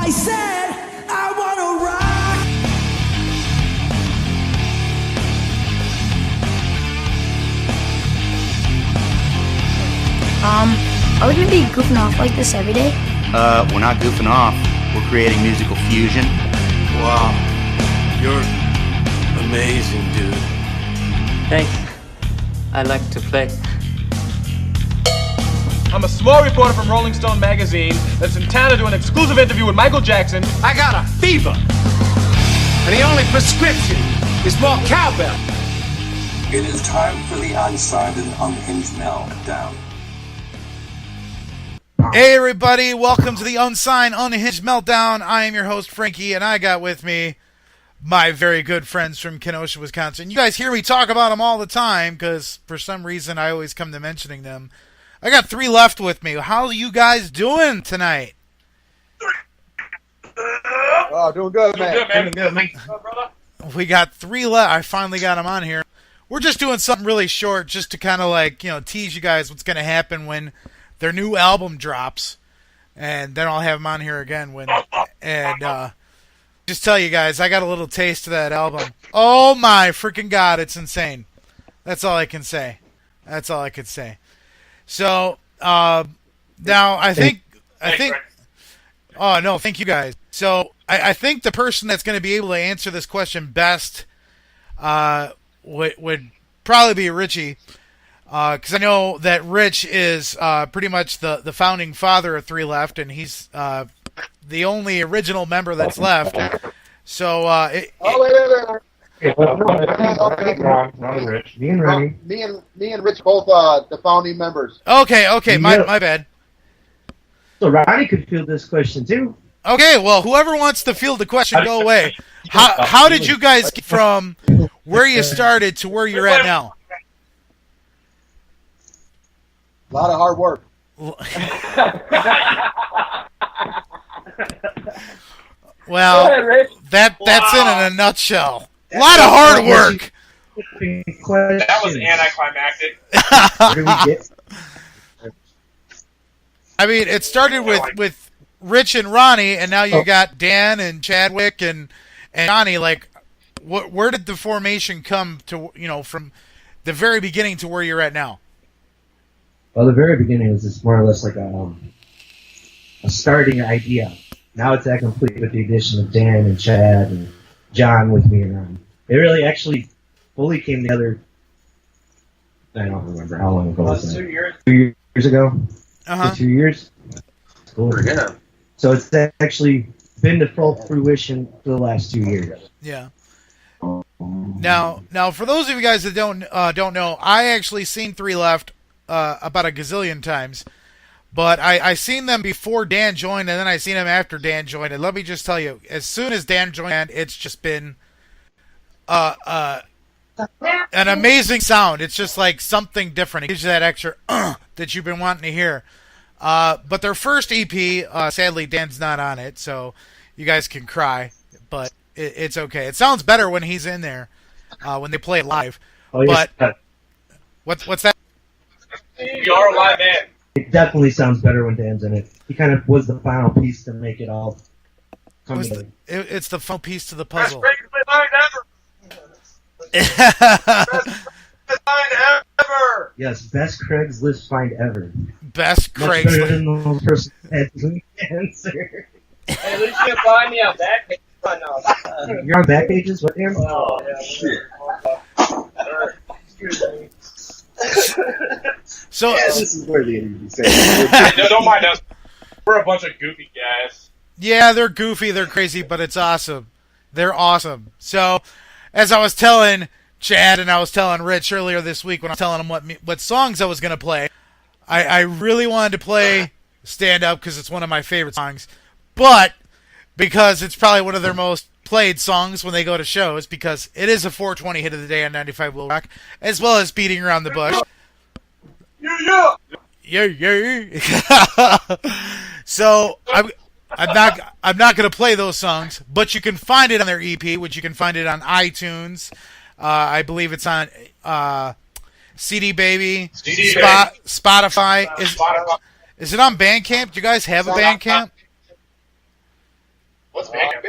I said I wanna rock. Are we gonna be goofing off like this every day? We're not goofing off. We're creating musical fusion. Wow, you're amazing, dude. Thanks. I like to play. I'm a small reporter from Rolling Stone magazine that's in town to do an exclusive interview with Michael Jackson. I got a fever, and the only prescription is more cowbell. It is time for the Unsigned and Unhinged Meltdown. Hey everybody, welcome to the Unsigned, Unhinged Meltdown. I am your host Frankie, and I got with me my very good friends from Kenosha, Wisconsin. You guys hear me talk about them all the time, because for some reason I always come to mentioning them. I got 3 left with me. How are you guys doing tonight? Oh, doing good, man. Doing good, man. We got 3 left. I finally got them on here. We're just doing something really short, just to kind of tease you guys what's going to happen when their new album drops, and then I'll have them on here again just tell you guys, I got a little taste of that album. Oh my freaking god, it's insane. That's all I can say. So now I think oh no, thank you guys. So I think the person that's going to be able to answer this question best would probably be Richie. Because I know that Rich is pretty much the founding father of 3 Left, and he's the only original member that's left. So, wait. Not Rich. Me and Ronnie. Me and Rich both the founding members. Okay, my bad. So Ronnie could field this question too. Okay, well, whoever wants to field the question, go away. How did you guys get from where you started to where you're at now? A lot of hard work. Well, that's it in a nutshell. A lot of hard work. That was anticlimactic. I mean, it started with Rich and Ronnie, and now you got Dan and Chadwick and Johnny. Like, where did the formation come to? From the very beginning to where you're at now. Well, the very beginning was just more or less like a starting idea. Now it's that complete with the addition of Dan and Chad and John with me and Ron. It really actually fully came together. I don't remember how long ago it was. 2 years. 2 years ago. 2 years. Cool. Yeah. So it's actually been to full fruition for the last 2 years. Yeah. Now, for those of you guys that don't know, I actually seen 3 Left about a gazillion times, but I seen them before Dan joined, and then I seen them after Dan joined. And let me just tell you, as soon as Dan joined, it's just been an amazing sound. It's just like something different. It gives you that extra that you've been wanting to hear. But their first EP, sadly, Dan's not on it, so you guys can cry, but it's okay. It sounds better when he's in there, when they play it live. Oh, yeah. But what's that? You're a live man. It definitely sounds better when Dan's in it. He kind of was the final piece to make it all come together. It's the final piece to the puzzle. Best Craigslist find ever. Yes, best Craigslist find ever. Best Much better Craigslist. than the person that had the answer. Hey, at least you can find me on that page. You're on Backpages? What, Aaron? Oh, shit. Excuse me. So This is where the interview says. No, don't mind us. We're a bunch of goofy guys. yeah, they're goofy, they're crazy, but it's awesome. They're awesome. So, as I was telling Chad and I was telling Rich earlier this week when I was telling them what songs I was going to play, I really wanted to play Stand Up because it's one of my favorite songs, but because it's probably one of their most played songs when they go to shows, because it is a 420 hit of the day on 95 Will Rock, as well as Beating Around the Bush. Yeah. So I'm not going to play those songs, but you can find it on their EP, which you can find it on iTunes. I believe it's on CD Baby, Spotify. Is it on Bandcamp? Do you guys have a Bandcamp?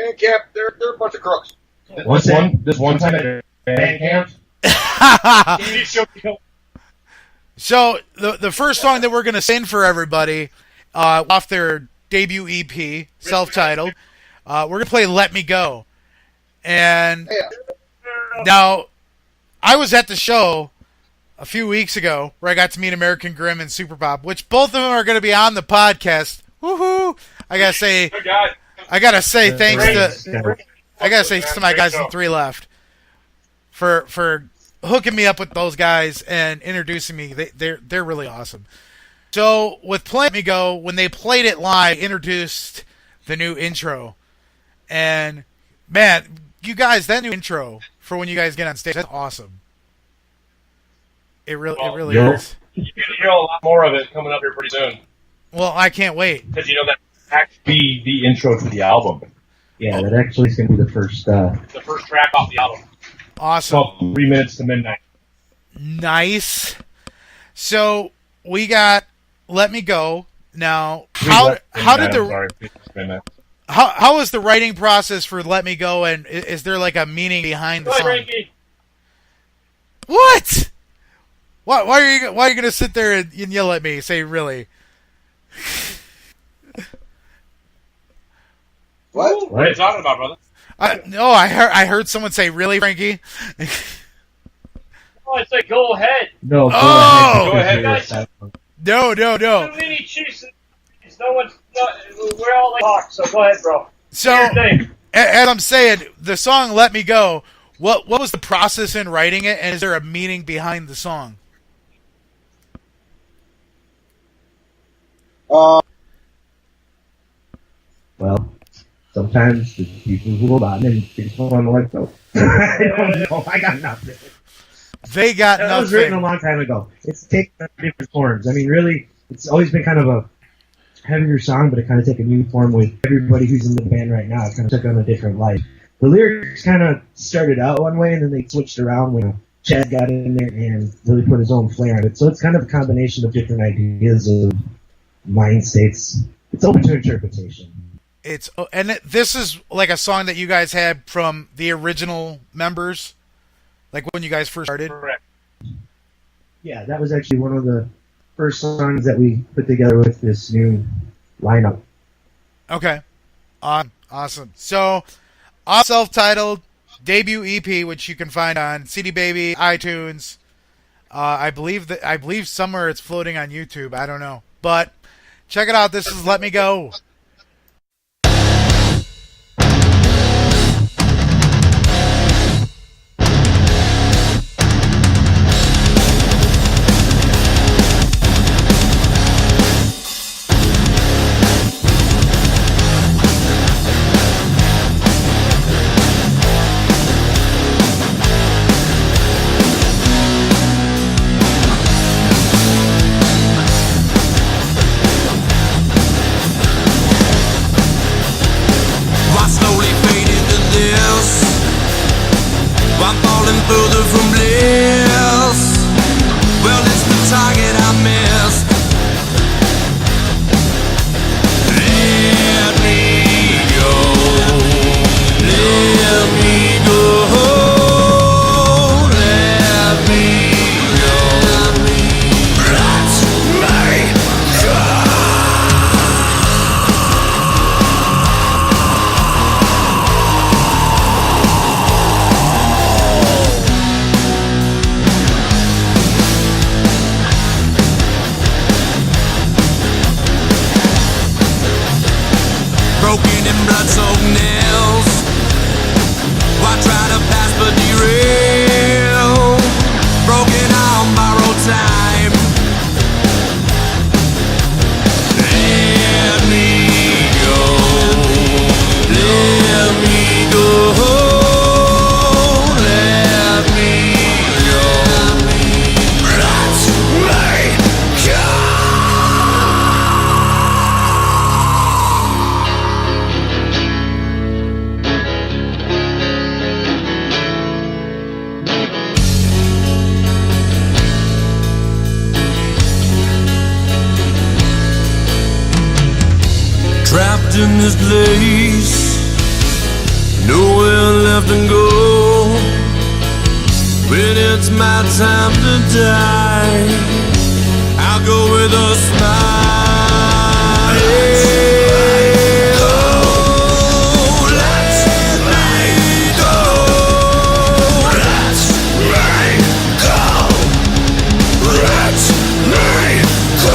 band camp, they're a bunch of crooks. This one time at band camp. So the first song that we're gonna sing for everybody, off their debut EP, self-titled, we're gonna play "Let Me Go," and now I was at the show a few weeks ago where I got to meet American Grimm and Super Pop, which both of them are gonna be on the podcast. Woohoo! I gotta say thanks to my guys in Three Left for hooking me up with those guys and introducing me. They're really awesome. So with Let Me Go, when they played it live, introduced the new intro, and man, you guys, that new intro for when you guys get on stage, that's awesome. It really is. You're gonna hear a lot more of it coming up here pretty soon. Well, I can't wait. Because that actually the intro to the album. Yeah, that actually is going to be the first track off the album. Awesome. Well, 3 minutes to midnight. Nice. So we got "Let Me Go." Now, how was the writing process for "Let Me Go"? And is there like a meaning behind the song? Frankie. What? Why are you going to sit there and yell at me? Say really? What? What are you talking about, brother? I heard someone say really, Frankie. Oh, I said go ahead. No, go ahead. Guys. No. Too many Chiefs. We're all like talk. So go ahead, bro. So as I'm saying, the song "Let Me Go." What was the process in writing it, and is there a meaning behind the song? Well, sometimes the people who hold on and people want to let go. I don't know. I got nothing. They got nothing. That was written a long time ago. It's taken different forms. I mean, really, it's always been kind of a heavier song, but it kind of took a new form with everybody who's in the band right now. It kind of took on a different life. The lyrics kind of started out one way, and then they switched around when Chad got in there and really put his own flair on it. So it's kind of a combination of different ideas of mind states. It's open to interpretation. This is like a song that you guys had from the original members, like when you guys first started. Correct. Yeah, that was actually one of the first songs that we put together with this new lineup. Okay, awesome. So, self-titled debut EP, which you can find on CD Baby, iTunes. I believe somewhere it's floating on YouTube. I don't know, but check it out. This is "Let Me Go." Further from bliss. Well, it's the target I missed. Let me go. Let me go. Let me go. Let me go. Broken and blood-soaked nails. Why try to pass but derail? Broken on borrowed time. Let me go. Let me go. Let me go. Let me go. Trapped in this place, nowhere left to go. When it's my time to die, I'll go with a smile. Oh, let me go. Let me go. Let me go.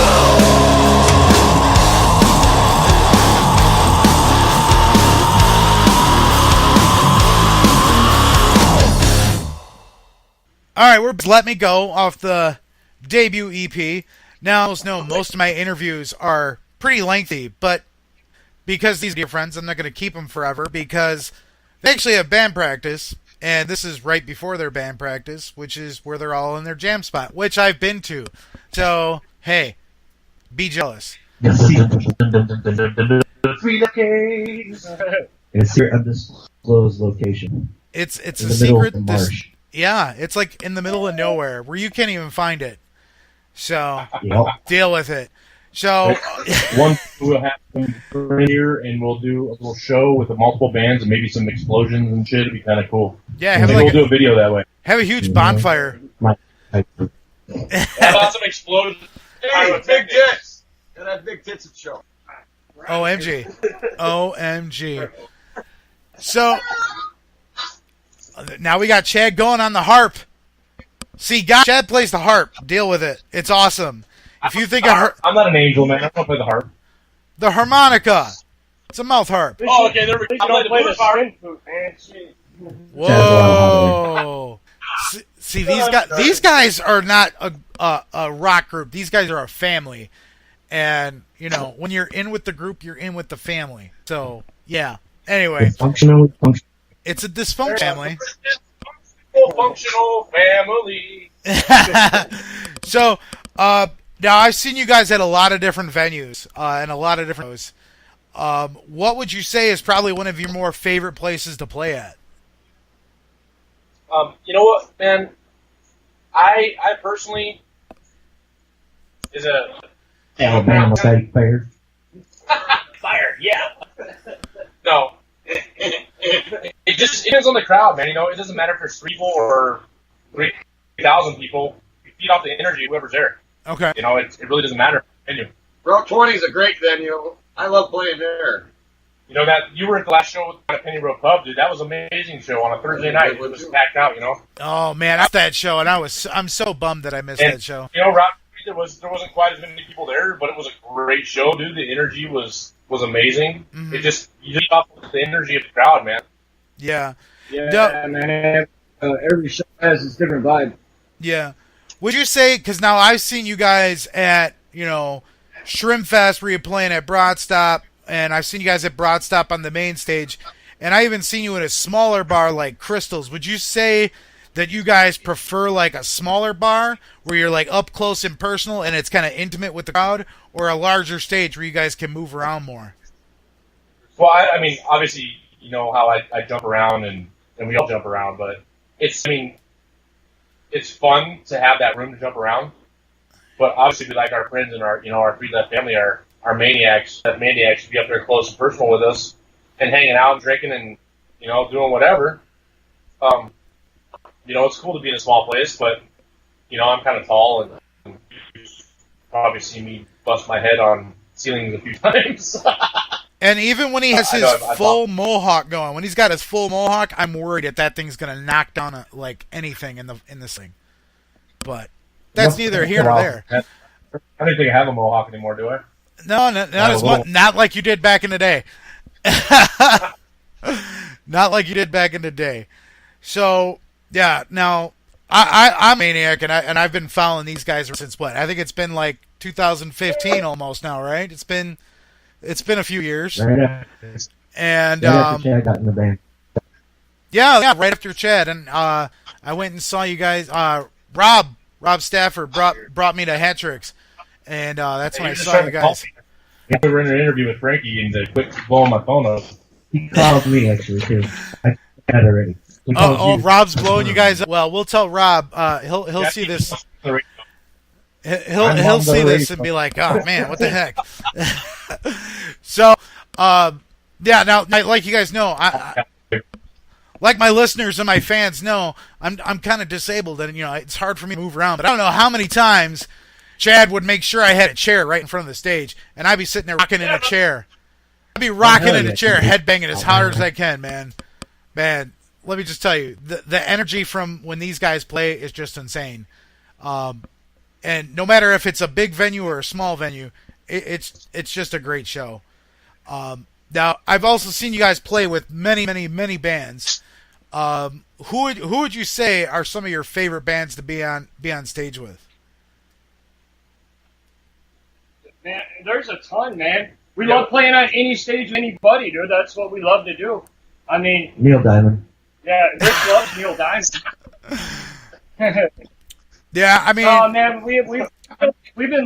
All right, we're Let Me Go off the debut EP. Now, most of my interviews are pretty lengthy, but because these dear friends, I'm not going to keep them forever because they actually have band practice, and this is right before their band practice, which is where they're all in their jam spot, which I've been to. So, hey, be jealous. It's your undisclosed location. It's in a the middle secret. of the marsh. Yeah, it's like in the middle of nowhere where you can't even find it. So Yep. deal with it. So One we'll have them here, and we'll do a little show with the multiple bands and maybe some explosions and shit. It'd be kind of cool. Yeah, have we'll do a video that way. Have a huge bonfire. How about some explosions? Hey, big tits. And that big tits at show. OMG. OMG. So now we got Chad going on the harp. See, Chad plays the harp. Deal with it. It's awesome. If you think I'm not an angel, man. I don't play the harp. The harmonica. It's a mouth harp. Oh, okay, there we go. Don't play the spin flute, man. Whoa. See, these guys are not a rock group. These guys are a family. And, when you're in with the group, you're in with the family. So, yeah. Anyway. Functional. It's a dysfunctional family. Functional family. So, now I've seen you guys at a lot of different venues and a lot of different shows. What would you say is probably one of your more favorite places to play at? You know what, man? I personally is a Alabama fire. fire, yeah. No. It just depends on the crowd, man. It doesn't matter if there's 3 people or 3,000 people. You feed off the energy of whoever's there. Okay. It really doesn't matter. Route 20 is a great venue. I love playing there. That you were at the last show at Penny Road Pub, dude. That was an amazing show on a Thursday night. It was packed out, Oh man, after that show, and I'm so bummed that I missed that show. Route 20, there wasn't quite as many people there, but it was a great show, dude. The energy was amazing. Mm-hmm. It just you feed off the energy of the crowd, man. Yeah. Yeah, man. Every show has its different vibe. Yeah. Would you say, because now I've seen you guys at, Shrimp Fest where you're playing at Broadstop, and I've seen you guys at Broadstop on the main stage, and I even seen you in a smaller bar like Crystals. Would you say that you guys prefer like a smaller bar where you're like up close and personal and it's kind of intimate with the crowd, or a larger stage where you guys can move around more? Well, I mean, obviously, how I jump around and we all jump around, but it's fun to have that room to jump around. But obviously, we like our friends and our Free Left family, our maniacs, that maniacs to be up there close and personal with us and hanging out and drinking and, doing whatever. It's cool to be in a small place, but, I'm kind of tall and you probably see me bust my head on ceilings a few times. And even when he has his full mohawk going, when he's got his full mohawk, I'm worried that thing's going to knock down like anything in this thing. But that's neither here nor there. I don't think I have a mohawk anymore, do I? No, not as much. Not like you did back in the day. Not like you did back in the day. So yeah, now I'm a maniac, and I've been following these guys since what? I think it's been like 2015 almost now, right? It's been a few years. Right and after Chad got in the band. Yeah, right after Chad, and I went and saw you guys. Rob Stafford brought me to Hat Tricks, and that's when I saw you guys. We were in an interview with Frankie, and they quit blowing my phone up. He called me actually too. I had already. Rob's blowing you guys up. Well, we'll tell Rob. He'll see this. He'll see this and be like, "Oh man, what the heck?" So, yeah. Now, like you guys know, like my listeners and my fans know, I'm kind of disabled, and it's hard for me to move around. But I don't know how many times Chad would make sure I had a chair right in front of the stage, and I'd be sitting there rocking in a chair. I'd be rocking in a chair, headbanging as hard as I can, man. Man, let me just tell you, the energy from when these guys play is just insane. And no matter if it's a big venue or a small venue, it's just a great show. Now, I've also seen you guys play with many, many, many bands. Who would you say are some of your favorite bands to be on stage with? Man, there's a ton, man. We love playing on any stage with anybody, dude. That's what we love to do. I mean, Neil Diamond. Yeah, Rich loves Neil Diamond. Yeah, I mean, oh man, we've been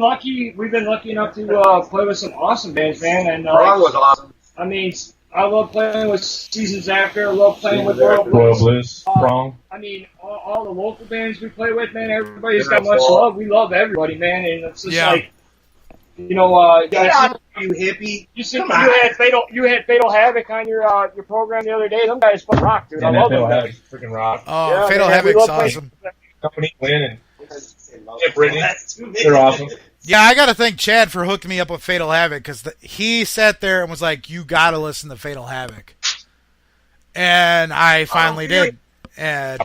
lucky. We've been lucky enough to play with some awesome bands, man. And Wrong was awesome. I mean, I love playing with Seasons After. I love playing with Royal Blues. Wrong. I mean, all the local bands we play with, man. Everybody's got much love. We love everybody, man. And it's just like, you hippie. You had Fatal Havoc on your program the other day. Them guys fucking rock, dude. I love them. Fatal Havoc, freaking rock. Oh, yeah, Fatal Havoc's awesome. Company win and Brittany, they're awesome. Yeah, I got to thank Chad for hooking me up with Fatal Havoc, because he sat there and was like, "You got to listen to Fatal Havoc," and I finally did. And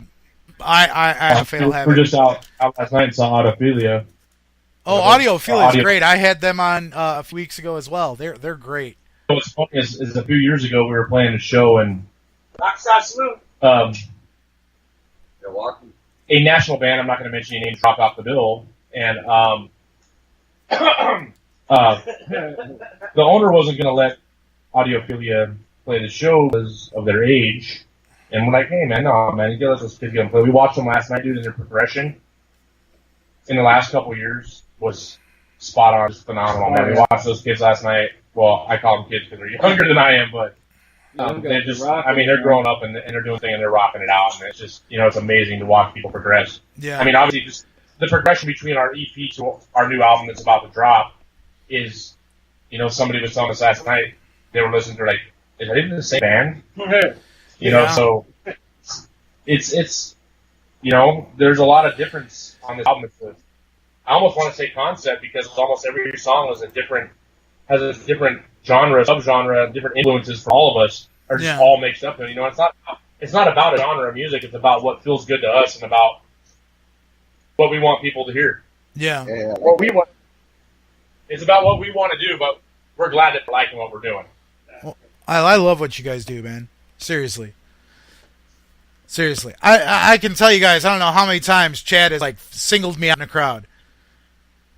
I have Fatal Havoc. We're just out last night and saw Autophilia. Oh, Audiophilia is great. I had them on a few weeks ago as well. They're great. What's funny is a few years ago we were playing a show in Milwaukee. A national band. I'm not going to mention any names. Dropped off the bill, and the owner wasn't going to let Audiophilia play the show because of their age. And we're like, hey man, no man, you gotta let those kids go and play. We watched them last night, dude, and their progression in the last couple of years was spot on, just phenomenal, man. We watched those kids last night. Well, I call them kids because they're younger than I am, but they're just, I mean, they're growing up and they're doing things and they're rocking it out, and it's just, it's amazing to watch people progress. Yeah. I mean, obviously, just the progression between our EP to our new album that's about to drop is, somebody was telling us last night, they were listening to, like, is that even the same band? So it's there's a lot of difference on this album. I almost want to say concept, because almost every song has a different genre, subgenre, different influences for all of us are just all mixed up. And it's not about a genre of music. It's about what feels good to us and about what we want people to hear. Yeah. What we want. It's about what we want to do, but we're glad that they're liking what we're doing. Well, I love what you guys do, man. Seriously. I can tell you guys, I don't know how many times Chad has singled me out in a crowd.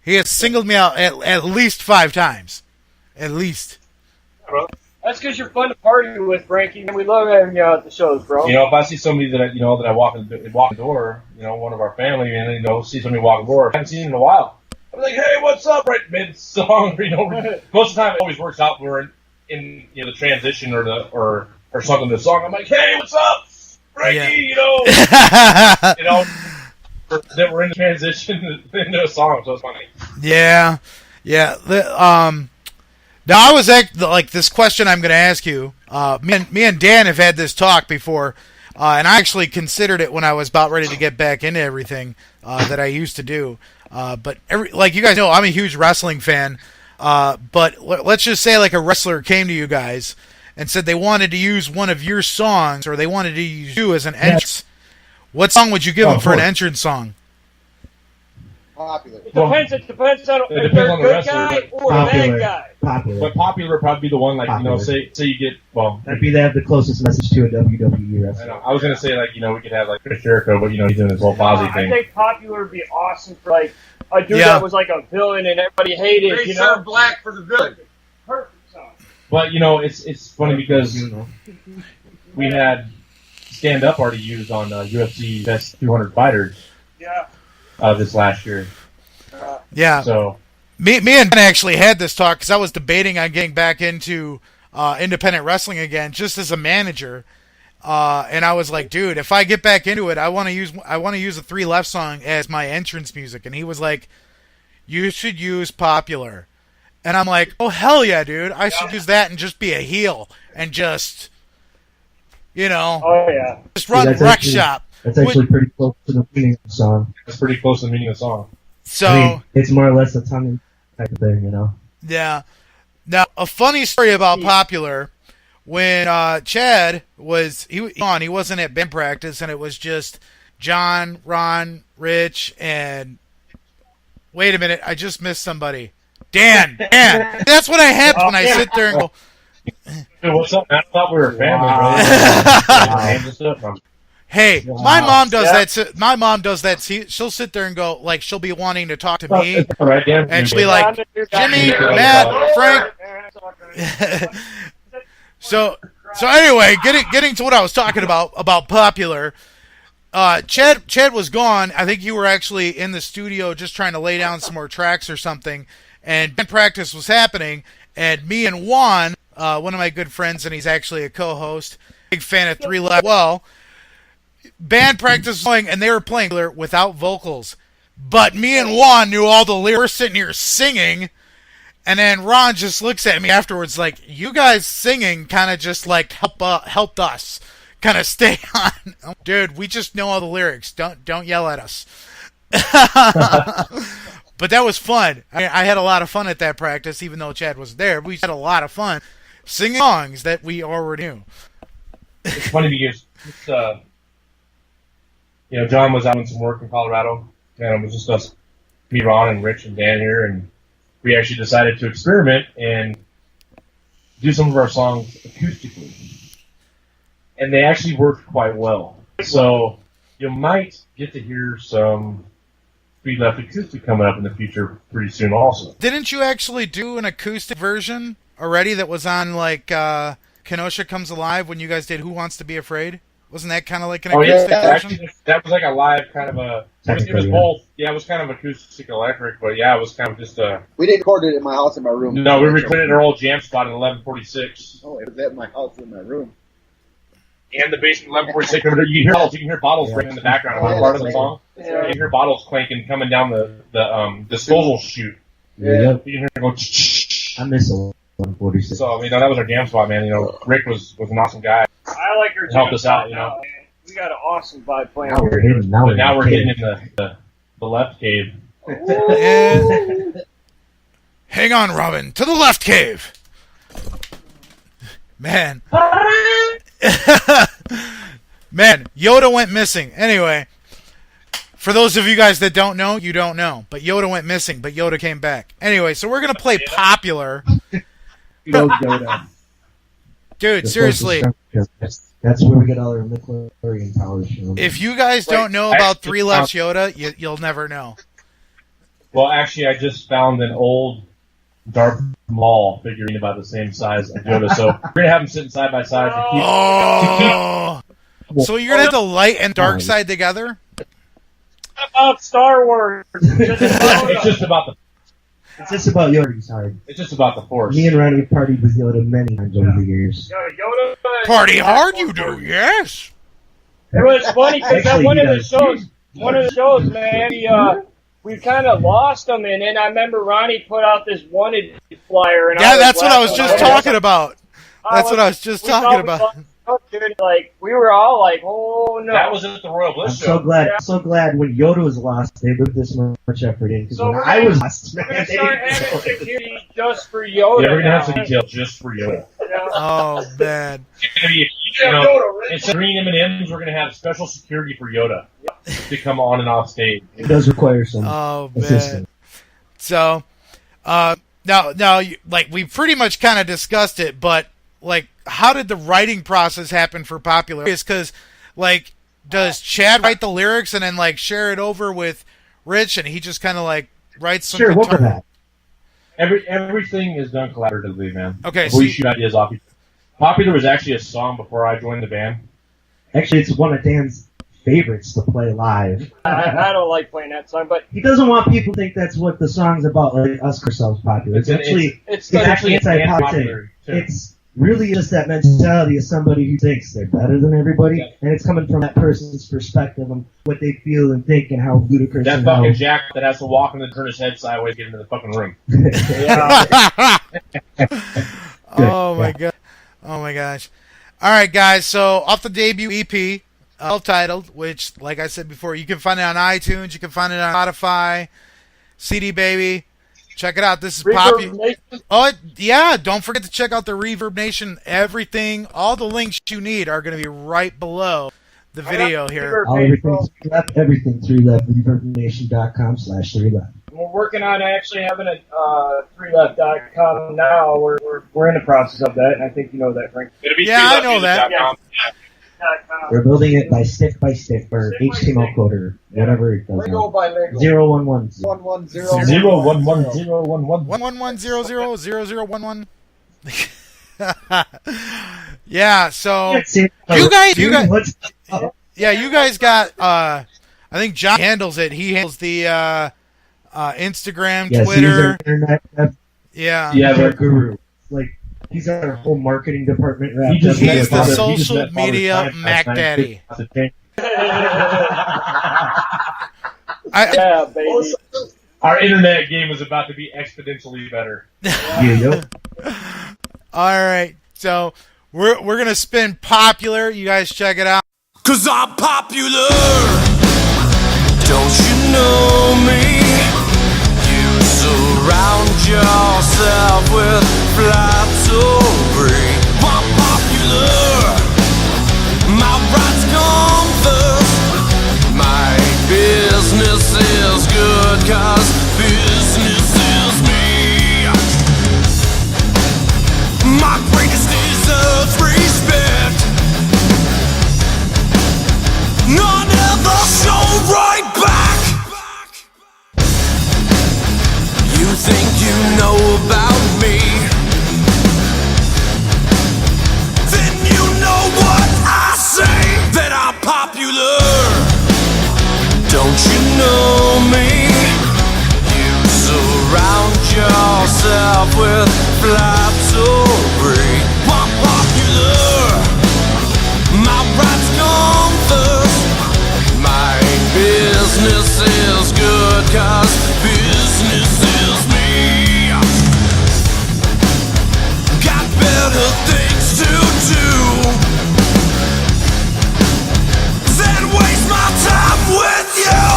He has singled me out at least 5 times. At least. That's because you're fun to party with, Frankie, and we love having you out at the shows, bro. If I see somebody that I walk in the door, one of our family, and see somebody walk in the door, I haven't seen in a while. I'm like, hey, what's up? Right mid song, most of the time it always works out. We're in the transition or something to the song. I'm like, hey, what's up, Frankie? That we're in transition into a song, so it's funny. Yeah. Now I was this question I'm going to ask you. Me and Dan have had this talk before, and I actually considered it when I was about ready to get back into everything that I used to do. But you guys know, I'm a huge wrestling fan. But let's just say a wrestler came to you guys and said they wanted to use one of your songs, or they wanted to use you as an entrance. What song would you give them for an entrance song? Popular. It depends on if they're a good guy or a bad guy. Popular. But popular would probably be the one, say you get, that'd be the closest message to a WWE wrestler. I was going to say, we could have, Chris Jericho, but, he's doing his whole Fozzy thing. I think popular would be awesome for, a dude that was, a villain and everybody hated, They serve black for the villain. Perfect song. But, it's funny because we had stand-up already used on UFC Best 200 Fighters. Yeah. This last year. Yeah. So me and Ben actually had this talk, because I was debating on getting back into independent wrestling again, just as a manager. And I was like, dude, if I get back into it, I want to use a 3 Left song as my entrance music. And he was like, you should use Popular. And I'm like, oh hell yeah, dude, I should use that and just be a heel and just You know. Oh yeah. Just run wreck shop. That's actually pretty close to the meaning of the song. That's pretty close to the meaning of the song. So I mean, it's more or less a tongue type of thing, you know. Yeah. Now a funny story about Popular. When Chad was he wasn't at band practice, and it was just John, Ron, Rich, and wait a minute, I just missed somebody. Dan. That's what I have when I sit there and go. Hey, what's up, man? I thought we were family, bro. Hey, my mom does that. My mom does that. She'll sit there and go, like, she'll be wanting to talk to me, and she'll be like, Jimmy, Matt, Frank. So anyway, getting to what I was talking about Popular. Chad was gone. I think you were actually in the studio just trying to lay down some more tracks or something, and band practice was happening. And me and Juan, one of my good friends, and he's actually a co-host, big fan of 3 Left. Well, band practice was going, and they were playing without vocals. But me and Juan knew all the lyrics. We're sitting here singing, and then Ron just looks at me afterwards like, you guys singing kind of just like helped us kind of stay on. Dude, we just know all the lyrics. Don't yell at us. But that was fun. I had a lot of fun at that practice, even though Chad was there. We had a lot of fun singing songs that we already knew. It's funny because John was out on some work in Colorado, and it was just us, me, Ron, and Rich, and Dan here, and we actually decided to experiment and do some of our songs acoustically. And they actually worked quite well. So you might get to hear some 3 Left acoustic coming up in the future pretty soon also. Didn't you actually do an acoustic version already that was on, like, Kenosha Comes Alive when you guys did Who Wants to Be Afraid? Wasn't that kind of like an acoustic version? Actually, that was like a live kind of a... It was both. Yeah, it was kind of acoustic electric, but yeah, it was kind of just a... We didn't record it in my house in my room. No, we recorded our old jam spot in 1146. Oh, it was at my house in my room. And the basement 1146. You can hear bottles breaking in the background of one part of the song. Yeah. You can hear bottles clanking coming down the disposal chute. Yeah. You can hear it go... I miss 1146. So, that was our jam spot, man. Rick was an awesome guy. I like your helped us out, We got an awesome vibe playing. Now we're hitting. Now we're hitting in the left cave. Hang on, Robin. To the left cave. Man. Man, Yoda went missing. Anyway, for those of you guys that don't know, you don't know. But Yoda went missing, but Yoda came back. Anyway, so we're going to play Popular. Yoda. Dude, seriously. That's where we get all our midichlorian powers from. If you guys don't know about 3 Left's Yoda, you'll never know. Well, actually, I just found an old Darth Maul figurine about the same size as Yoda, so we're going to have them sitting side by side to keep... So you're going to have the light and dark side together? About Star Wars. It's just about the... It's just about Yoda, sorry. It's just about the Force. Me and Ronnie partied with Yoda many times over the years. Yoda, party hard, you do, yes. It was funny because one of the shows, man, we kind of lost him, and then I remember Ronnie put out this wanted flyer. And that's what I was just talking about. That's what I was just talking about. Like, we were all like, oh no. That was at the Royal Bliss show. So glad when Yoda was lost, they put this much effort in. Because when I was lost, man, we're going to start having security just for Yoda. Yeah, we're going to have some details just for Yoda. Oh, man. It's going to be, instead of green M&Ms, we're going to have special security for Yoda to come on and off stage. It does require some Man. assistance. So, now, like, we pretty much kind of discussed it, but, like, how did the writing process happen for Popular? Is because, like, does Chad write the lyrics and then, like, share it over with Rich, and he just kind of, like, writes some Sure, we'll go that. Everything is done collaboratively, man. Okay, we shoot ideas off. Popular was actually a song before I joined the band. Actually, it's one of Dan's favorites to play live. I don't like playing that song, but he doesn't want people to think that's what the song's about, like us ourselves Popular. It's actually anti-popular. It's really just that mentality of somebody who thinks they're better than everybody, and it's coming from that person's perspective on what they feel and think and how ludicrous. That fucking Jack that has to walk and turn his head sideways to get into the fucking room. Oh my god! Oh my gosh! All right, guys. So off the debut EP, titled, which, like I said before, you can find it on iTunes. You can find it on Spotify, CD Baby. Check it out. This is popular. Oh, yeah. Don't forget to check out the Reverbnation. Everything, all the links you need are going to be right below the video here. Everything 3left. Reverbnation.com/3left. We're working on actually having a 3left.com now. We're in the process of that, and I think you know that, Frank. I know that. Yeah. We're building it by stick or HTML code or whatever it does. Lego by Lego. 0110. 110. 1100000011. Yeah, so you guys got I think John handles it. He handles the Instagram, Twitter. Yeah, our guru. Like, he's our whole marketing department. He's the social media Mac Daddy. Yeah, baby. Our internet game is about to be exponentially better. All right, so we're gonna spin Popular. You guys check it out. 'Cause I'm popular. Don't you know me? You surround yourself with flattery. I'm popular. My rights come first. My business is good, 'cause business is me. My greatest deserves respect. None ever show right back. You think you know about me? Then you know what I say. That I'm popular. Don't you know me? You surround yourself with flattery. I'm popular. My rights come first. My business is good, 'cause business is me. Got better things to do than waste my time with you.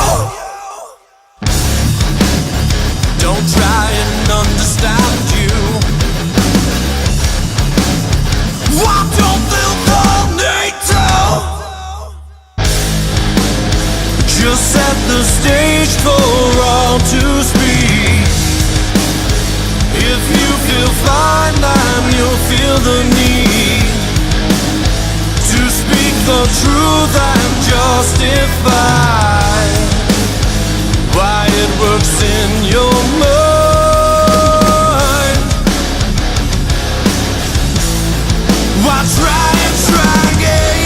Don't try and understand you. I don't feel the need to. Just set the stage for all to speak. If you feel fine, then you'll feel the need to speak the truth and justify why it works in your mind. Why try and try again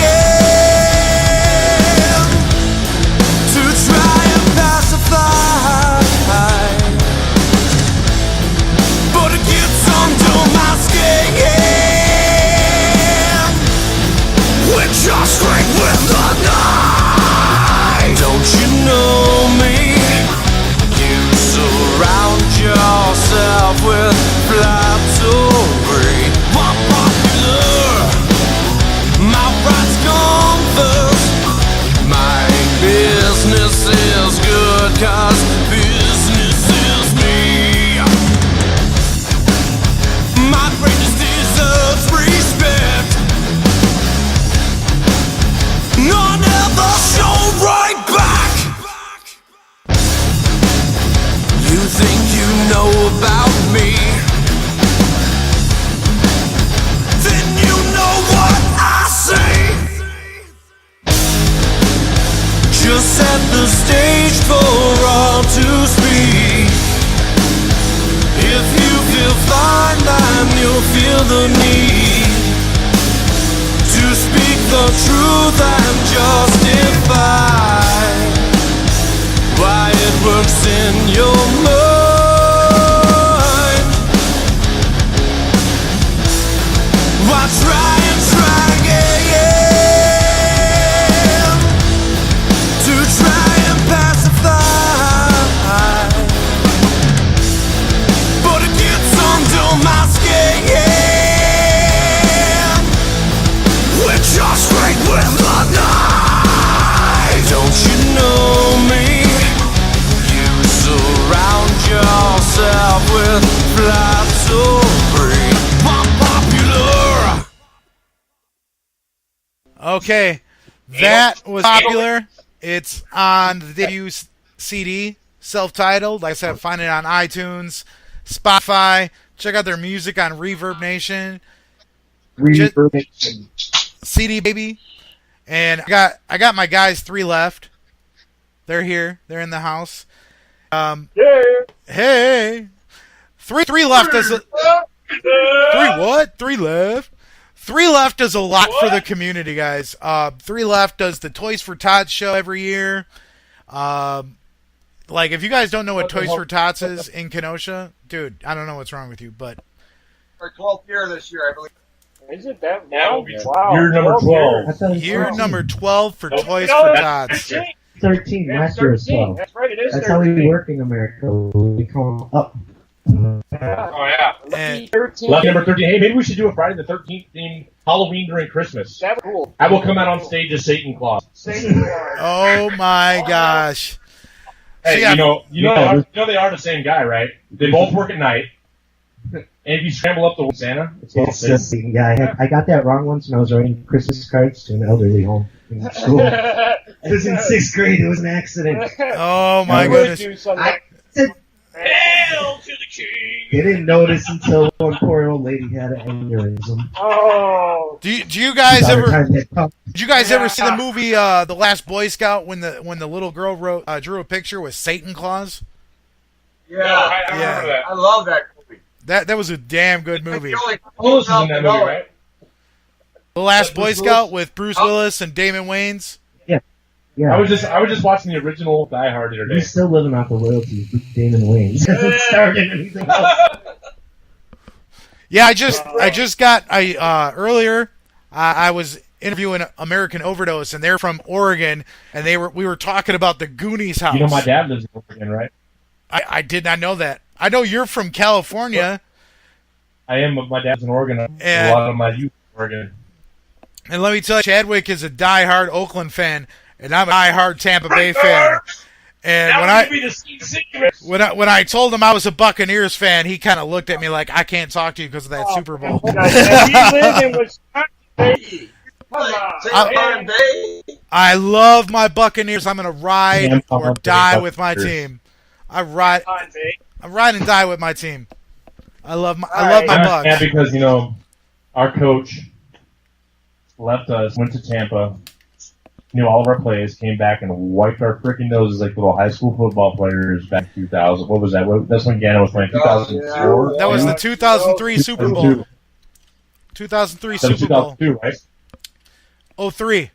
to try and pacify, but it gets under my skin when you're straight with the knife. Don't you know me? You surround yourself with flattery. I'm popular. My rights come first. My business is good, 'cause business is me. My greatness deserves respect. None ever show right back. You think you know about me? Then you know what I say. Just set the stage for all to speak. If you feel fine, then you'll feel the need to speak the truth and justify why it works in your mind. Why try and try again to try and pacify, but it gets under my skin Okay, that was popular. It's on the debut CD, self-titled. Like I said, find it on iTunes, Spotify. Check out their music on Reverbnation. Reverbnation. CD baby. And I got my guys 3 left. They're here. They're in the house. Hey. Three left is a, 3 what? 3 left. 3 Left does a lot for the community, guys. 3 Left does the Toys for Tots show every year. Like, if you guys don't know what Toys for Tots is in Kenosha, dude, I don't know what's wrong with you, but... Our 12th year this year, I believe. Is it that now? Wow. Year number 12. Year number 12 for Toys for Tots. 13. Last year was 12. That's right, it is That's 13. how we work in America. We call them up. Oh, yeah. And 13. Lucky number 13. Hey, maybe we should do a Friday the 13th theme Halloween during Christmas. That's cool. I will come out on stage as Satan Claus. oh my gosh. Hey, So, you know they are the same guy, right? They both work at night. And if you scramble up the Santa, it's all It's the same guy. I got that wrong once when I was writing Christmas cards to an elderly home in school. It was in 6th grade. It was an accident. Oh my goodness. Hail to the king! They didn't notice until one poor old lady had an aneurysm. Oh. Do you guys ever see the movie The Last Boy Scout when the little girl drew a picture with Satan Claus? Yeah, I remember that. I love that movie. That was a damn good movie. Willis is in that movie, right? The Last Boy Scout with Bruce Willis and Damon Wayans. Yeah. I was just watching the original Die Hard the other day. He's still living off the royalties with Damon Wayans. Hasn't started anything else. Yeah, I just got earlier. I was interviewing American Overdose, and they're from Oregon, and we were talking about the Goonies house. You know my dad lives in Oregon, right? I did not know that. I know you're from California. I am, but my dad's in Oregon. A lot of my youth in Oregon. And let me tell you, Chadwick is a diehard Oakland fan, and I'm a diehard Tampa Bay fan. And when I told him I was a Buccaneers fan, he kind of looked at me like, I can't talk to you because of that Super Bowl. You live in Wisconsin, baby. I love my Buccaneers. I'm going to ride or die with my team. I ride and die with my team. I love my Bucs. Yeah, because our coach left us, went to Tampa, knew all of our plays, came back and wiped our freaking noses like little high school football players back in 2000. What was that? That's when Gannon was playing 2004. That was the 2003 Super Bowl. 2003 Super Bowl. 2002, right? 03.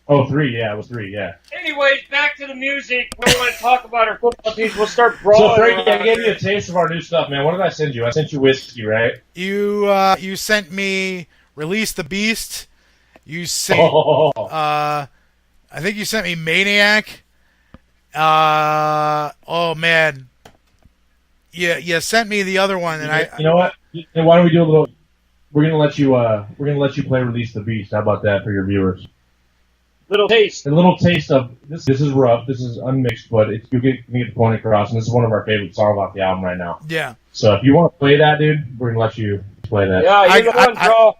03, yeah, it was 3, yeah. Anyways, back to the music. We want to talk about our football teams. We'll start brawling. So, Frankie, I gave you a taste of our new stuff, man. What did I send you? I sent you whiskey, right? You sent me Release the Beast. You sent I think you sent me Maniac. Oh man. Yeah, you sent me the other one, and you know what? Why don't we do a little? We're gonna let you play Release the Beast. How about that for your viewers? Little taste. A little taste of this. This is rough. This is unmixed, but you get the point across. And this is one of our favorite songs off the album right now. Yeah. So if you want to play that, dude, we're gonna let you play that. Yeah, you're the one, bro.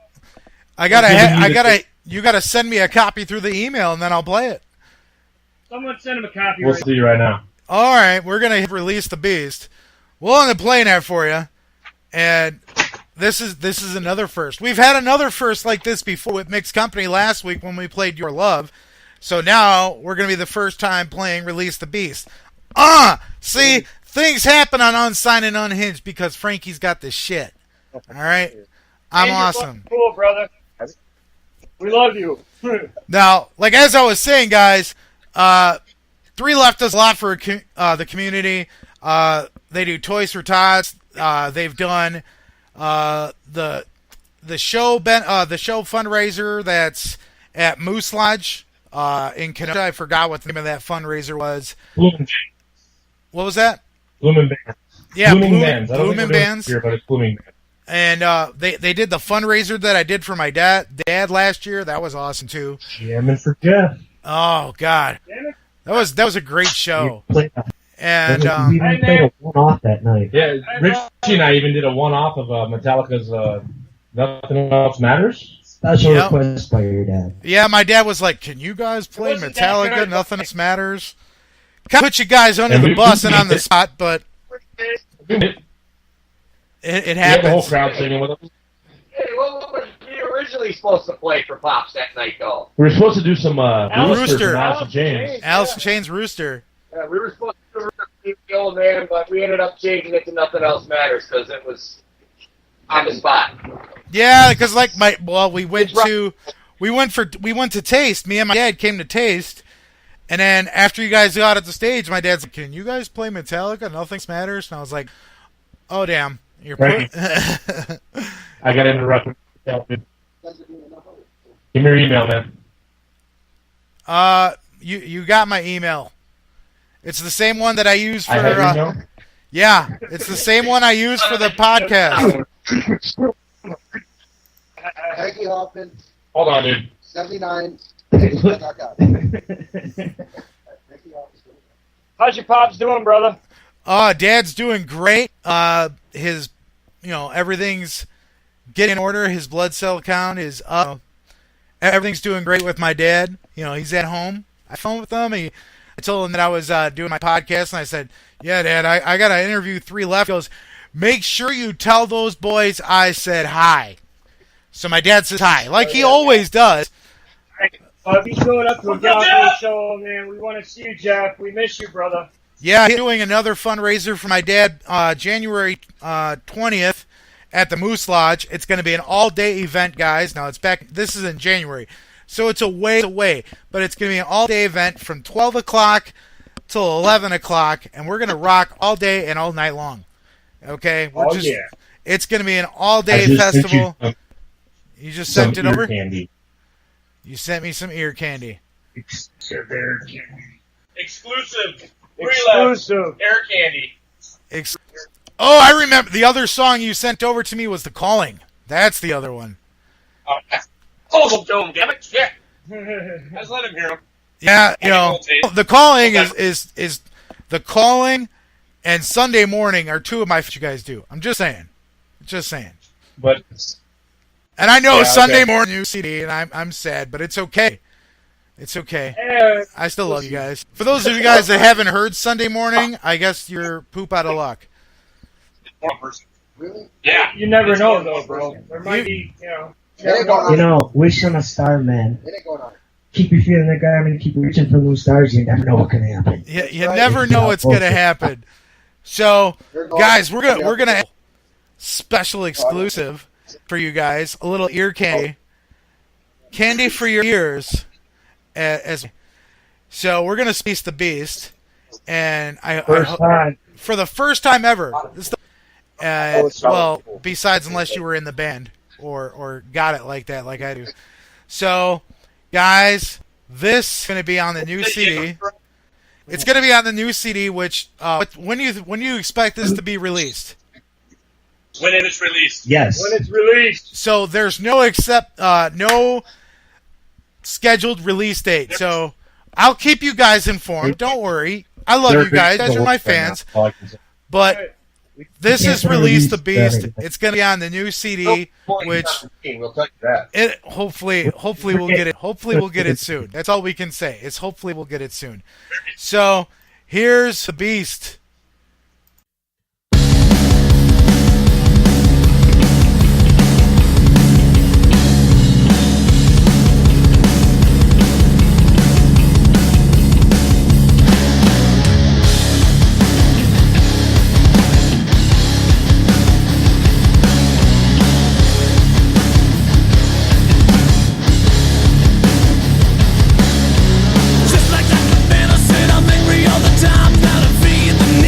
You gotta send me a copy through the email, and then I'll play it. Someone send him a copy. We'll see you right now. All right, we're gonna Release the Beast. We'll end up playing that for you, and this is another first. We've had another first like this before with Mixed Company last week when we played Your Love. So now we're gonna be the first time playing Release the Beast. See, things happen on Unsigned and Unhinged because Frankie's got this shit. All right, I'm awesome. Cool, brother. We love you. Now, like as I was saying, guys, 3 Left does a lot for the community. They do Toys for Tots. They've done the show fundraiser that's at Moose Lodge in Kenosha. I forgot what the name of that fundraiser was. What was that? Blooming Bands. Yeah, Blooming Bands. Blooming Bands. Here, but it's Blooming Bands. And they did the fundraiser that I did for my dad last year. That was awesome too. Jamming for Jeff. Oh God, that was a great show. And we even played a one-off that night. Yeah, Richie and I even did a one-off of Metallica's "Nothing Else Matters." That's a request by your dad. Yeah, my dad was like, "Can you guys play Metallica? Nothing else matters." Kind of put you guys under the bus and on the spot, but it happens. The whole crowd singing with us. Hey, what were you originally supposed to play for Pops that night, though? We were supposed to do some Rooster. Alice in Chains. Alice in Chains Rooster. Yeah, we were supposed to do the old man, but we ended up changing it to Nothing Else Matters because it was on the spot. Yeah, because we went to Taste. Me and my dad came to Taste, and then after you guys got at the stage, my dad's like, "Can you guys play Metallica? Nothing Matters." And I was like, "Oh damn, you're." Right. I got interrupted. Give me your email, man. You got my email. It's the same one that I use for. I have email? Yeah, it's the same one I use for the podcast. Peggy Hoffman. Hold on, dude. 79. How's your pops doing, brother? Dad's doing great. His, everything's getting in order. His blood cell count is up. Everything's doing great with my dad. He's at home. I phoned with him. I told him that I was doing my podcast, and I said, "Yeah, Dad, I got to interview 3 left." He goes, "Make sure you tell those boys I said hi." So my dad says hi, like he always does. If you're showing up to a Gallery show, man, we want to see you, Jeff. We miss you, brother. Yeah, he's doing another fundraiser for my dad January 20th at the Moose Lodge. It's going to be an all-day event, guys. Now, this is in January, so it's a ways away. But it's going to be an all-day event from 12 o'clock till 11 o'clock, and we're going to rock all day and all night long. Okay? It's going to be an all-day festival. You just sent it over? Candy. You sent me some ear candy. Exclusive. Exclusive. Air candy. Oh, I remember. The other song you sent over to me was The Calling. That's the other one. Oh, damn it. Yeah. Let's let him hear him. Yeah, The Calling is The Calling and Sunday Morning are 2 of my you guys do. I'm just saying. But... And I know Sunday Morning new CD, and I'm sad, but it's okay. It's okay. I still love you guys. For those of you guys that haven't heard Sunday Morning, I guess you're poop out of luck. Really? Yeah. You never know, though, bro. There might be, Wish on a star, man. It ain't going on. Keep your feet in the ground and keep reaching for those stars. You never know what can happen. You never know what's going to happen. So, guys, we're gonna have special exclusive for you guys, a little ear candy for your ears. So we're gonna Space the Beast, and for the first time ever. Besides, unless you were in the band or got it like that, like I do. So, guys, this is gonna be on the new CD. It's gonna be on the new CD. Which when you expect this to be released? When it is released. Yes. When it's released. So there's no scheduled release date. So I'll keep you guys informed. Don't worry. I love you guys. You guys are my fans. But this is Release the Beast. It's going to be on the new CD, which hopefully we'll get it. Hopefully we'll get it soon. That's all we can say. Is hopefully we'll get it soon. So here's the Beast. Just like Dr. Banner said, I'm angry all the time, not a V in the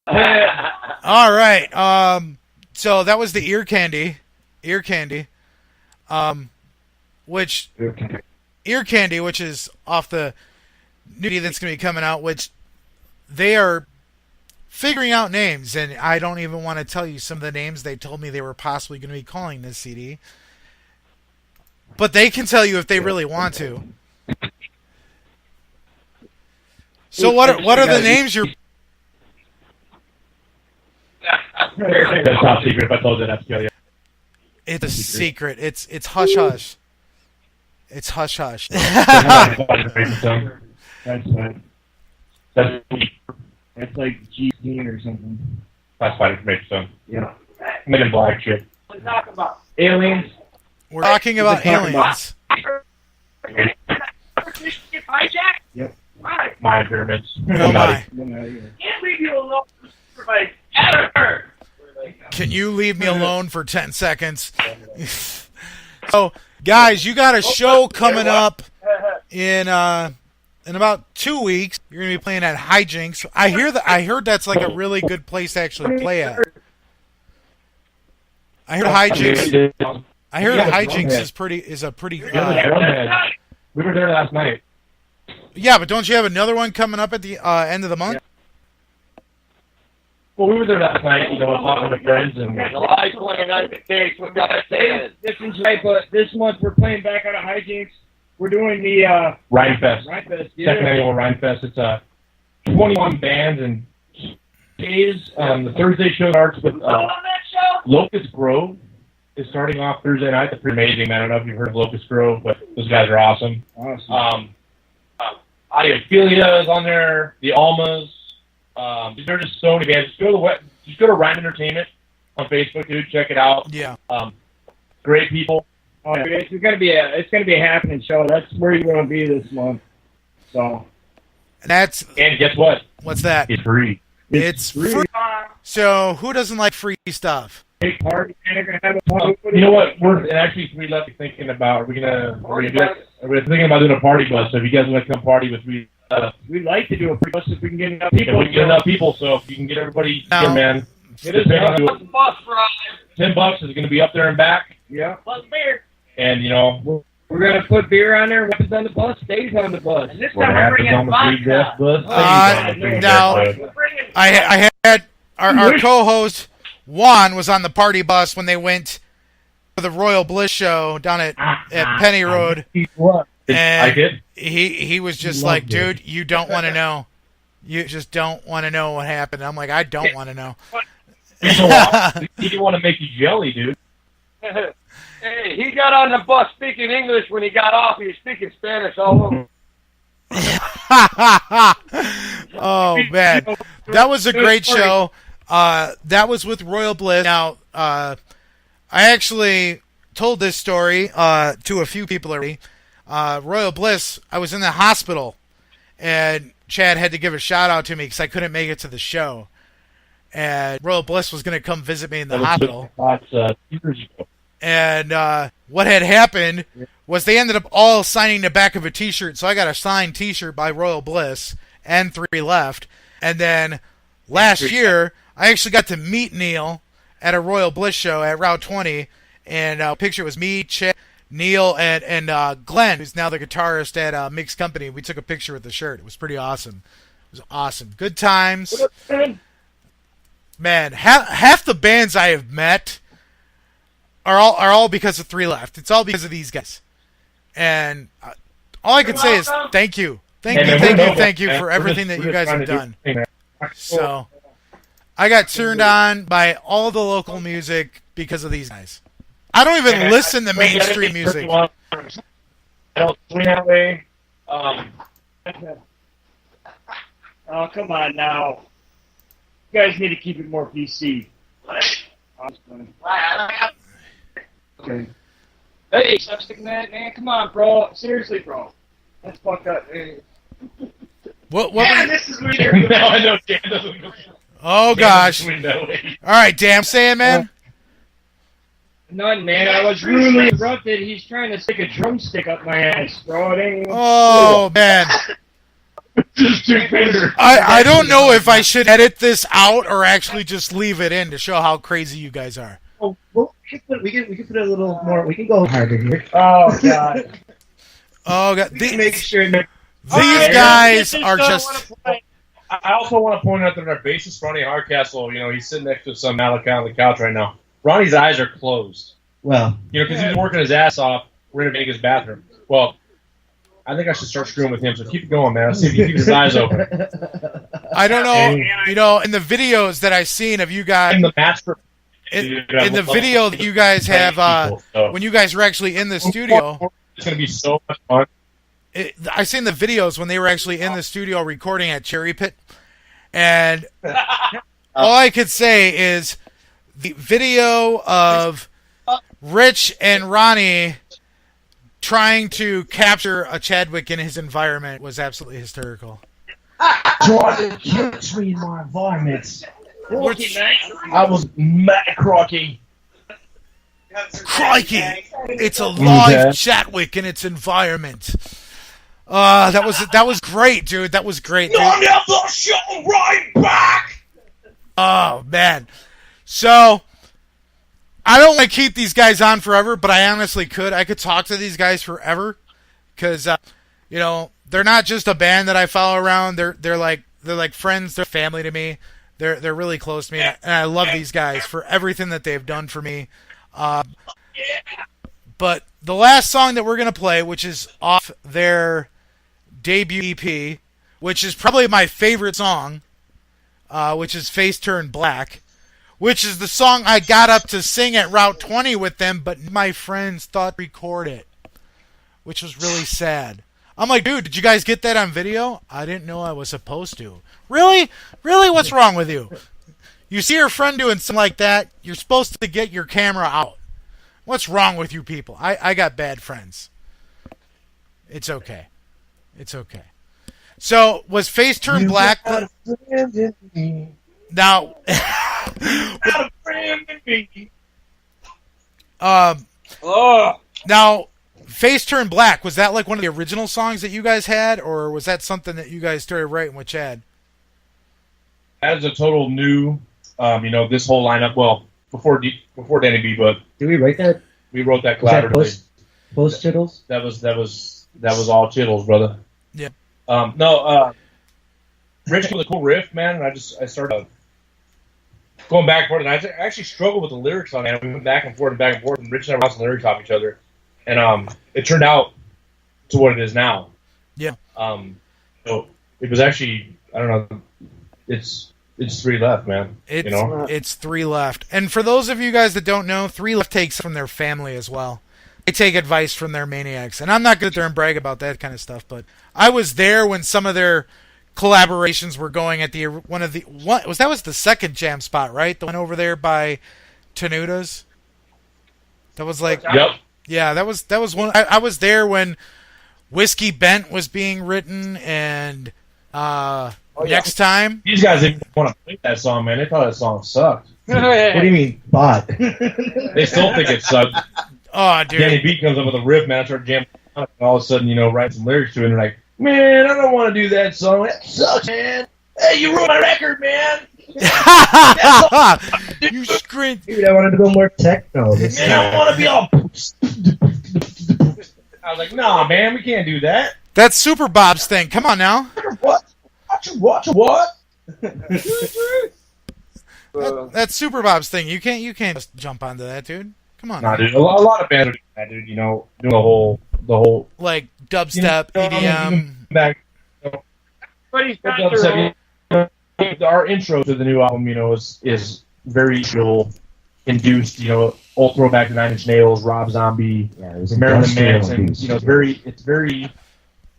All right. So that was the ear candy, which is off the new that's going to be coming out, which they are figuring out names, and I don't even want to tell you some of the names they told me they were possibly going to be calling this CD. But they can tell you if they really want to. So what are the names you're... That's top secret. If I told you, that's kill you. It's a secret. It's hush hush. It's hush hush. That's fine. That's like G-Teen or something. Classified information, so. Yeah. Men in Black shit. What are we talking about? Aliens. We're talking about aliens. Hijack? Yep. Right. My pyramids. Oh my. Can't leave you alone for like ever. Can you leave me alone for 10 seconds? So, guys, you got a show coming up in about 2 weeks. You're gonna be playing at Hijinks. I heard that's like a really good place to actually play at. I heard Hijinks. I heard Hijinks is a pretty. We were there last night. Yeah, but don't you have another one coming up at the end of the month? Well, we were there last night, talking with friends and. July 29th, the case. What gotta say is this is right, but this month we're playing back out of Hijinks. We're doing the Rhinefest. Yeah. Second annual Rhinefest. It's 21 bands and days. The Thursday show starts with Locust Grove is starting off Thursday night. They're pretty amazing, man. I don't know if you've heard of Locust Grove, but those guys are awesome. Audiophilia is on there. The Almas. There are just so many bands. Just go to Rhyme Entertainment on Facebook, dude. Check it out. Yeah. Great people. Oh, yeah. It's gonna be a happening show. That's where you're gonna be this month. So. And guess what? What's that? It's free. It's free. So who doesn't like free stuff? Big party. Gonna have a party. You know what? We're actually three left thinking about. We're thinking about doing a party bus. So if you guys want to come party with me. We'd like to do a bus if we can get enough people. We can get enough people, so if you can get everybody here, man. It is a bus ride. $10 is going to be up there and back. Yeah. Plus beer. And, we're going to put beer on there. What happens on the bus stays on the bus. And this time we're bringing vodka. Now, I had our co-host, Juan, was on the party bus when they went for the Royal Bliss show down at Penny Road. And I did. He was just like, dude, you don't want to know. You just don't want to know what happened. I'm like, I don't want to know. He didn't want to make you jelly, dude. Hey, he got on the bus speaking English. When he got off, he was speaking Spanish all over. Oh, man. That was a great show. That was with Royal Bliss. Now, I actually told this story to a few people already. Royal Bliss, I was in the hospital, and Chad had to give a shout out to me because I couldn't make it to the show. And Royal Bliss was going to come visit me in the hospital. And what had happened was they ended up all signing the back of a T-shirt. So I got a signed T-shirt by Royal Bliss and 3 left. And then last year, I actually got to meet Neil at a Royal Bliss show at Route 20. And a picture was me, Chad, Neil, and Glenn, who's now the guitarist at Mixed Company. We took a picture with the shirt. It was pretty awesome. It was awesome. Good times. Man, half the bands I have met are all because of 3 Left. It's all because of these guys. And all I can say is thank you. Thank you for everything that you guys have done. So I got turned on by all the local music because of these guys. I don't even listen to mainstream music. I don't swing that way. Oh, come on now. You guys need to keep it more PC. Okay. Hey, stop sticking that, man. Come on, bro. Seriously, bro. That's fucked up. Hey. What this is weird. No, I know Dan doesn't go. Oh, gosh. All right, damn saying, man. None, man. I was rudely interrupted. He's trying to stick a drumstick up my ass, bro. It ain't even man. I don't know if I should edit this out or actually just leave it in to show how crazy you guys are. Oh, well, we can put a little more. We can go harder here. Oh God. Oh God. Make sure. These guys are just. I also want to point out that our bassist, Ronnie Hardcastle, he's sitting next to some Malachi on the couch right now. Ronnie's eyes are closed. Well, because he's working his ass off renovating his bathroom. Well, I think I should start screwing with him, so keep it going, man. Let's see if he keeps his eyes open. I don't know. In the videos that I've seen of you guys. In the master. In the video that you guys have, when you guys were actually in the studio. It's going to be so much fun. I seen the videos when they were actually in the studio recording at Cherry Pit. And all I could say is the video of Rich and Ronnie trying to capture a Chadwick in his environment was absolutely hysterical. Trying to catch me in my environment. I was mad crocky. Crikey! It's a live Chadwick in its environment. That was great, dude. That was great. Dude. You'll never show right back. Oh man. So I don't want to keep these guys on forever, but I honestly could. I could talk to these guys forever because they're not just a band that I follow around. They're like friends. They're family to me. They're really close to me, and I love these guys for everything that they've done for me. But the last song that we're gonna play, which is off their debut EP, which is probably my favorite song, which is Face Turned Black, which is the song I got up to sing at Route 20 with them, but my friends thought to record it, which was really sad. I'm like, dude, did you guys get that on video? I didn't know I was supposed to. Really? Really? What's wrong with you? You see your friend doing something like that, you're supposed to get your camera out. What's wrong with you people? I got bad friends. It's okay. It's okay. So, was Face Turned Black... Now... Now, Face Turned Black, was that like one of the original songs that you guys had, or was that something that you guys started writing with Chad? That is a total new, this whole lineup. Well, before Danny B, but did we write that? We wrote that collaboratively. Post Chittles? That was all Chittles, brother. Yeah. Rich with a cool riff, man, and I started going back and forth, and I actually struggled with the lyrics on that. We went back and forth, and Rich and I bounced the lyrics off each other, and it turned out to what it is now. Yeah. So it was actually, I don't know, it's 3 left, man. It's 3 left. And for those of you guys that don't know, 3 left takes from their family as well. They take advice from their maniacs. And I'm not going to sit there and brag about that kind of stuff, but I was there when some of their collaborations were going at that was the second jam spot, right? The one over there by Tenuda's. That was like, yep. Yeah, that was one. I was there when Whiskey Bent was being written, and Next Time. These guys didn't want to play that song, man. They thought that song sucked. What do you mean, bot? They still think it sucked. Oh, dude. Danny B comes up with a riff, man. I start jamming, and all of a sudden, write some lyrics to it, and they're like, man, I don't want to do that song. That sucks, man. Hey, you ruined my record, man. You screamed. Dude, I wanted to go more techno. Man, I want to be all... I was like, nah, man, we can't do that. That's Super Bob's thing. Come on now. What? What? That's Super Bob's thing. You can't just jump onto that, dude. Come on. Nah, dude. A lot of bands are doing that, dude. Doing the whole like dubstep, EDM. Back. Our intro to the new album, is very induced. Old throwback to 9 Inch Nails, Rob Zombie, Marilyn Manson. It's very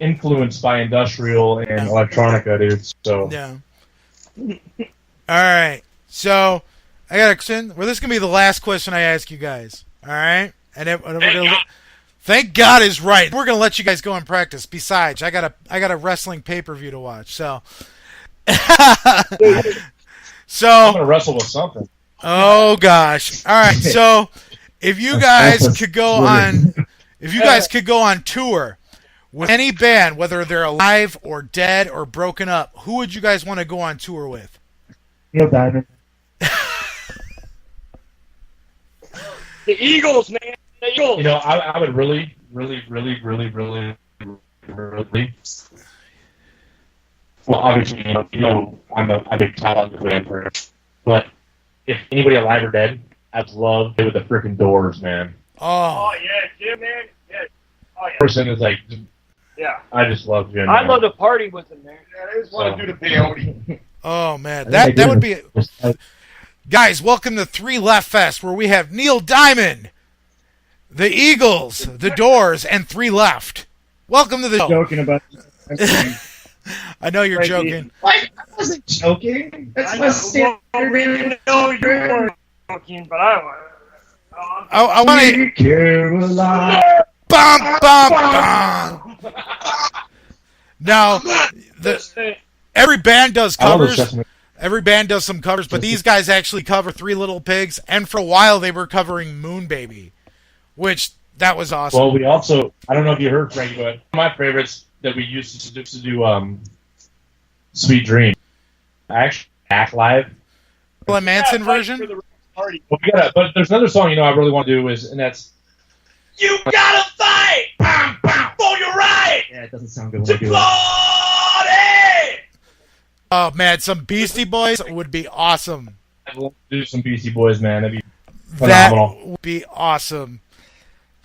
influenced by industrial and electronica, dude. So yeah. All right. So I got a question. Well, this is gonna be the last question I ask you guys. All right, thank God is right. We're gonna let you guys go and practice. Besides, I got a wrestling pay-per-view to watch. So I'm gonna wrestle with something. Oh gosh. All right. So if you guys could go on tour, with any band, whether they're alive or dead or broken up, who would you guys want to go on tour with? Neil Diamond. The Eagles, man. The Eagles. You know, I would really. Well, obviously, I'm a big Tyler fan, but if anybody alive or dead, I'd love to with the freaking Doors, man. Oh yeah, Jim, man. Yeah. Oh yeah. Person is like, yeah. I just love Jim. I'd love to party with him, man. Yeah, I just want to do the peyote. Oh man, that would be. Guys, welcome to Three Left Fest, where we have Neil Diamond, the Eagles, the Doors, and Three Left. Welcome to the show. Joking about I know you're joking. I wasn't joking. That's my standard. No, you were joking, but I was. I want to. Caroline. Bum, bum, bum. Now, every band does covers. Every band does some covers, but these guys actually cover Three Little Pigs, and for a while they were covering Moon Baby, which that was awesome. Well, we also, I don't know if you heard, Frankie, but one of my favorites that we used to do Sweet Dream. I actually act live. The Manson version? Well, but there's another song I really want to do and that's You Gotta Fight for Your Right. Yeah, it doesn't sound good when I do it. Oh man, some Beastie Boys would be awesome. I'd love to do some Beastie Boys, man. That'd be phenomenal. That would be awesome.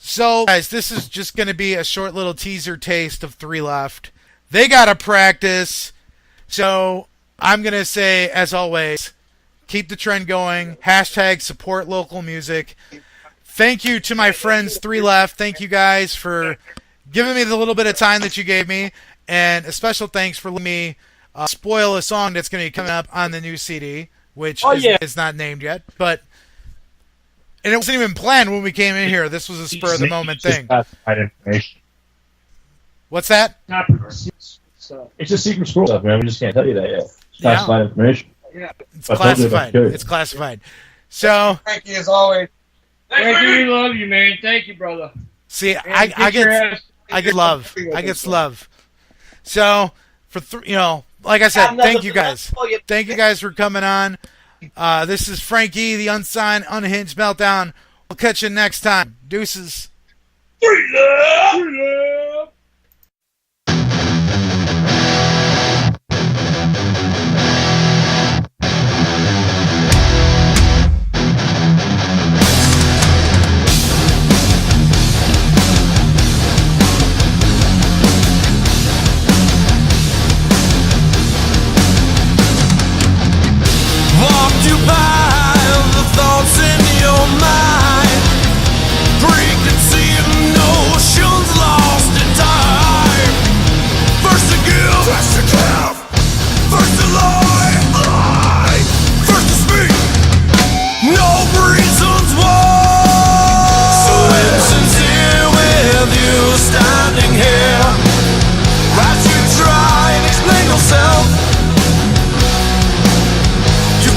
So, guys, this is just going to be a short little teaser taste of Three Left. They got to practice. So, I'm going to say, as always, keep the trend going. # support local music. Thank you to my friends Three Left. Thank you guys for giving me the little bit of time that you gave me. And a special thanks for letting me spoil a song that's going to be coming up on the new CD, which is not named yet. And it wasn't even planned when we came in here. This was a spur-of-the-moment thing. Classified information. What's that? It's just secret scroll stuff, man. We just can't tell you that yet. It's classified information. Yeah. It's classified. It's classified. So, Thank you, as always. Thank you. We love you, man. Thank you, brother. See, I get love. I get love. So, like I said, thank you guys. Thank you guys for coming on. This is Frankie, the Unsigned, Unhinged Meltdown. We'll catch you next time. Deuces. Free love! Free love! Walked you by the thoughts in your mind, preconceived notions lost in time. First to give, first to give, first to lie, first to speak, no reasons why. So insincere with you standing here, as you try and explain yourself.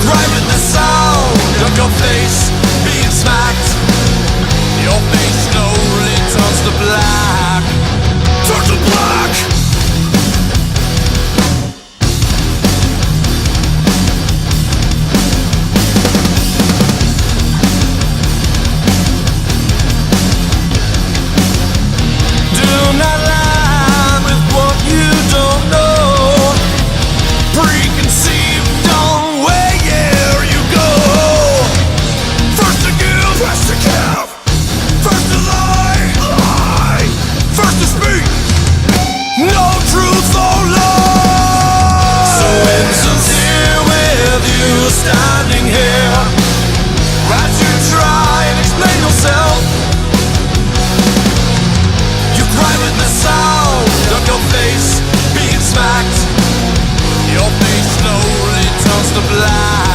Right with the sound of your face being smacked. Your face slowly turns to black. Turns to black. Do not lie with what you don't know. Preconceived, don't wait. First to give, first to lie, first to speak, no truth or lie. So insincere with you standing here, as you try and explain yourself. You cry with the sound of your face being smacked. Your face slowly turns to black.